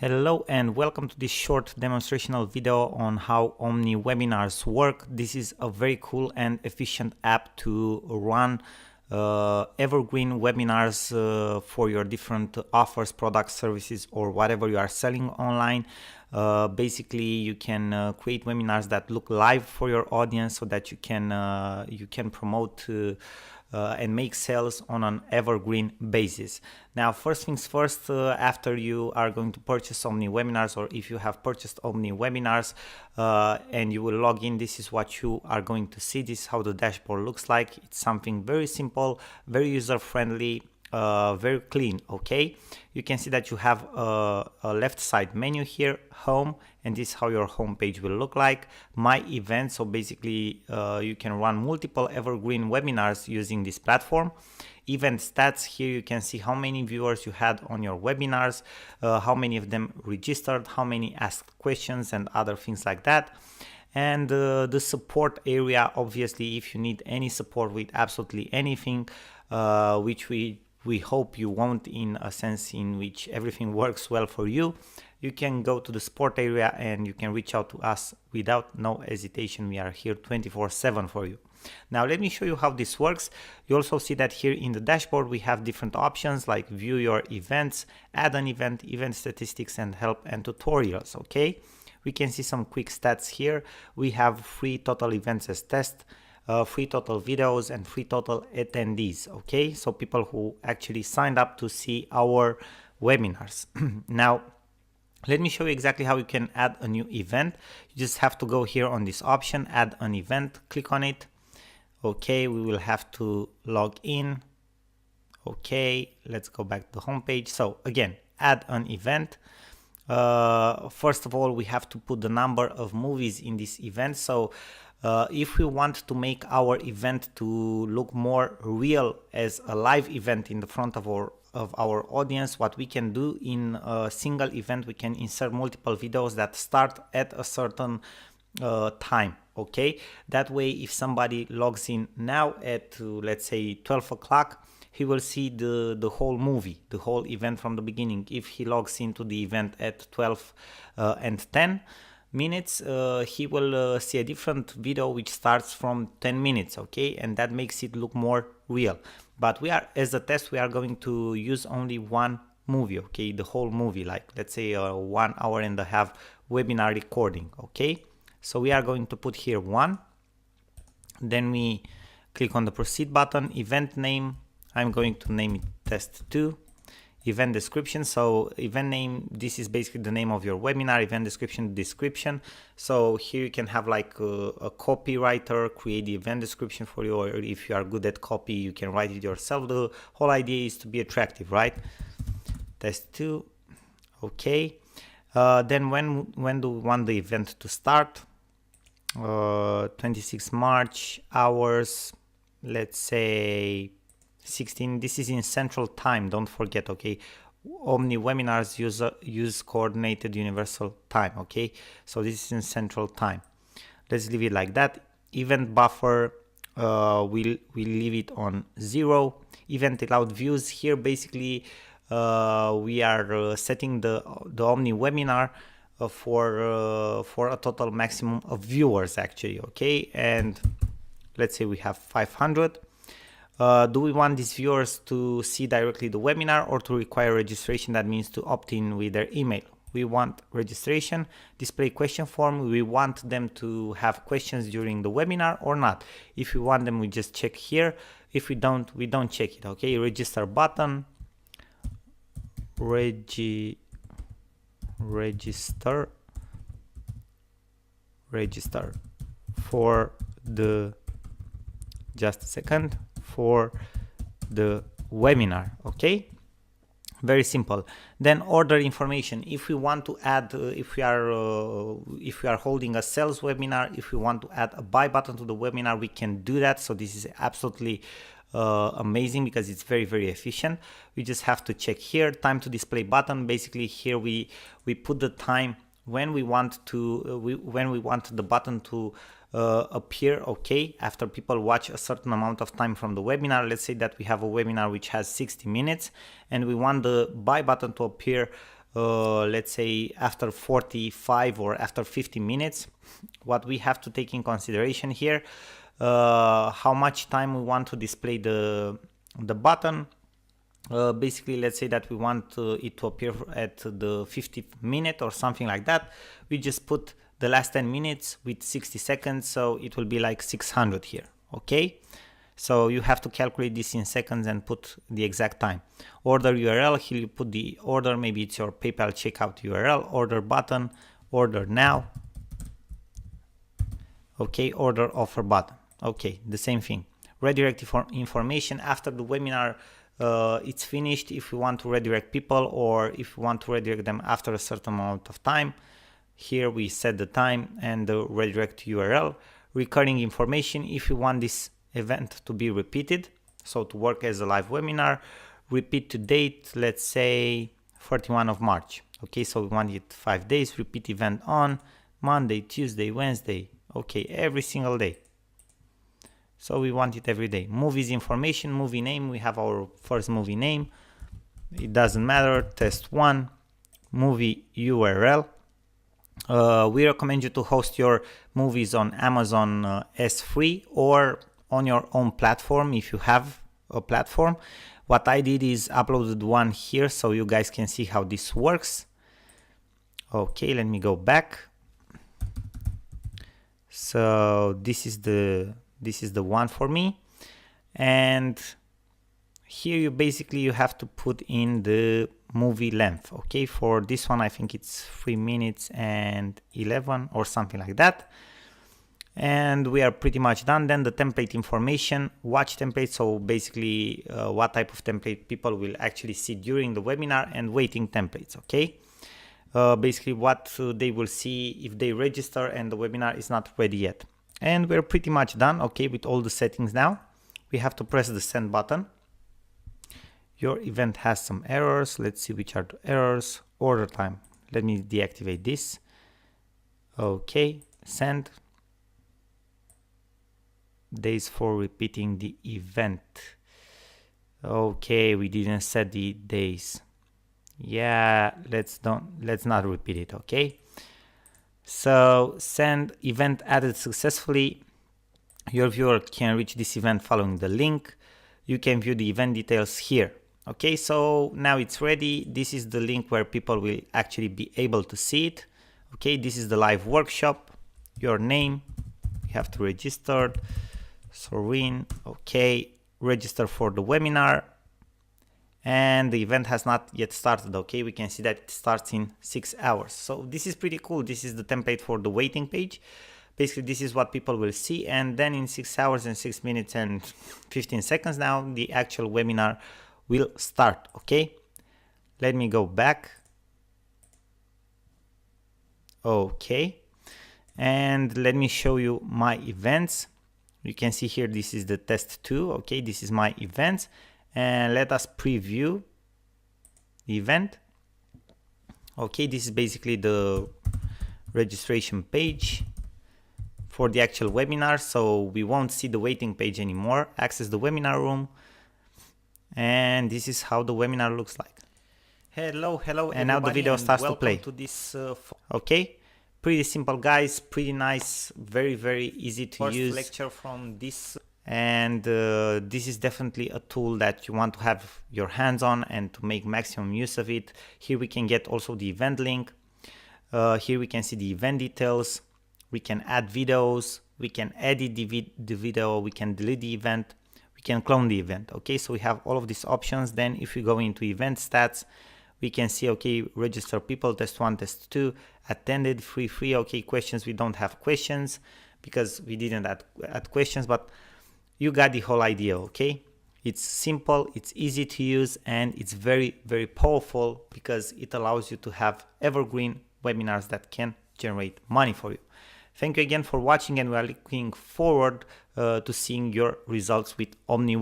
Hello and welcome to this short demonstrational video on how Omniwebinars work. This is a very cool and efficient app to run evergreen webinars for your different offers, products, services, or whatever you are selling online. Basically, you can create webinars that look live for your audience so that you can promote and make sales on an evergreen basis. Now, first things first, after you are going to purchase Omniwebinars, or if you have purchased Omniwebinars and you will log in, this is what you are going to see. This is how the dashboard looks like. It's something very simple, very user-friendly, very clean. Okay, you can see that you have a left side menu here, home, and this is how your home page will look like. My events, so basically you can run multiple evergreen webinars using this platform. Event stats, here you can see how many viewers you had on your webinars, how many of them registered, how many asked questions, and other things like that. And the support area, obviously, if you need any support with absolutely anything, which we hope you won't, in a sense in which everything works well for you, you can go to the support area and you can reach out to us without no hesitation. We are here 24/7 for you. Now let me show you how this works. You also see that here in the dashboard we have different options like view your events, add an event, event statistics, and help and tutorials. Okay, we can see some quick stats here. We have free total events as test, free total videos, and free total attendees. Okay, so people who actually signed up to see our webinars. Now let me show you exactly how you can add a new event. You just have to go here on this option, add an event, click on it. Okay, we will have to log in. Okay, let's go back to the home page. So again, add an event. First of all, we have to put the number of movies in this event. So if we want to make our event to look more real as a live event in the front of our audience, what we can do in a single event, we can insert multiple videos that start at a certain time. Okay, that way if somebody logs in now at let's say 12 o'clock, he will see the whole movie, the whole event from the beginning. If he logs into the event at 12 and 10 minutes, he will see a different video which starts from 10 minutes. Okay, and that makes it look more real. But we are, as a test, we are going to use only one movie. Okay, the whole movie, like let's say a 1 hour and a half webinar recording. Okay, so we are going to put here one, then we click on the proceed button. Event name, I'm going to name it test 2. Event description, so event name, this is basically the name of your webinar. Event description. So here you can have like a copywriter create the event description for you, or if you are good at copy, you can write it yourself. The whole idea is to be attractive, right? Test 2. Okay, then when do we want the event to start? 26 March, hours, let's say 16. This is in Central Time, don't forget. Okay, Omniwebinars use coordinated universal time. Okay, so this is in Central Time. Let's leave it like that. Event buffer, we'll leave it on 0. Event allowed views, here basically we are setting the Omniwebinar for a total maximum of viewers actually. Okay, and let's say we have 500. Do we want these viewers to see directly the webinar or to require registration? That means to opt in with their email. We want registration. Display question form, we want them to have questions during the webinar or not. If we want them, we just check here. If we don't, we don't check it. Okay, register button, register for the, just a second, for the webinar. Okay, very simple. Then order information, if we want to add, if we are holding a sales webinar, if we want to add a buy button to the webinar, we can do that. So this is absolutely amazing because it's very, very efficient. We just have to check here, time to display button. Basically here we put the time when we want to when we want the button to appear. Okay, after people watch a certain amount of time from the webinar. Let's say that we have a webinar which has 60 minutes and we want the buy button to appear let's say after 45 or after 50 minutes. What we have to take in consideration here, how much time we want to display the button. Basically, let's say that we want it to appear at the 50th minute or something like that. We just put the last 10 minutes with 60 seconds, so it will be like 600 here. Okay, so you have to calculate this in seconds and put the exact time. Order URL, here you put the order, maybe it's your PayPal checkout URL, order button, order now. Okay, order offer button. Okay, the same thing. Redirect information after the webinar it's finished. If we want to redirect people, or if we want to redirect them after a certain amount of time, here we set the time and the redirect URL. Recurring information, if you want this event to be repeated, so to work as a live webinar, repeat to date, let's say 31 of March. Okay, so we want it 5 days, repeat event on Monday, Tuesday, Wednesday. Okay, every single day. So we want it every day. Movies information, movie name, we have our first movie name. It doesn't matter, test 1, movie URL. We recommend you to host your movies on Amazon S3 or on your own platform if you have a platform. What I did is uploaded one here so you guys can see how this works. Okay, let me go back. So this is the one for me, and here you have to put in the movie length. Okay, for this one I think it's 3 minutes and 11 or something like that, and we are pretty much done. Then the template information, watch template, so basically what type of template people will actually see during the webinar, and waiting templates. Okay, basically what they will see if they register and the webinar is not ready yet. And we're pretty much done, okay, with all the settings now. We have to press the send button. Your event has some errors. Let's see which are the errors. Order time. Let me deactivate this. Okay, send. Days for repeating the event. Okay, we didn't set the days. Yeah, let's not repeat it, okay? So send event added successfully. Your viewer can reach this event following the link. You can view the event details here. Okay, so now it's ready. This is the link where people will actually be able to see it. Okay, this is the live workshop. Your name, you have to register. Sorin, okay, register for the webinar. And the event has not yet started. Okay, we can see that it starts in 6 hours. So this is pretty cool. This is the template for the waiting page. Basically, this is what people will see, and then in 6 hours and 6 minutes and 15 seconds now, the actual webinar will start. Okay, let me go back. Okay, and let me show you my events. You can see here, this is the test 2. Okay, this is my events. And let us preview the event. Okay, this is basically the registration page for the actual webinar, so we won't see the waiting page anymore. Access the webinar room, and this is how the webinar looks like. Hello and now the video starts to play. To this, okay, pretty simple, guys, pretty nice, very easy to use lecture from this. And this is definitely a tool that you want to have your hands on and to make maximum use of it. Here we can get also the event link. Here we can see the event details. We can add videos. We can edit the video. We can delete the event. We can clone the event. Okay, so we have all of these options. Then if we go into event stats, we can see, okay, register people, test 1, test 2, attended, free. Okay, questions, we don't have questions because we didn't add questions, but you got the whole idea. Okay, it's simple, it's easy to use, and it's very powerful because it allows you to have evergreen webinars that can generate money for you. Thank you again for watching, and we are looking forward to seeing your results with Omniwebinars.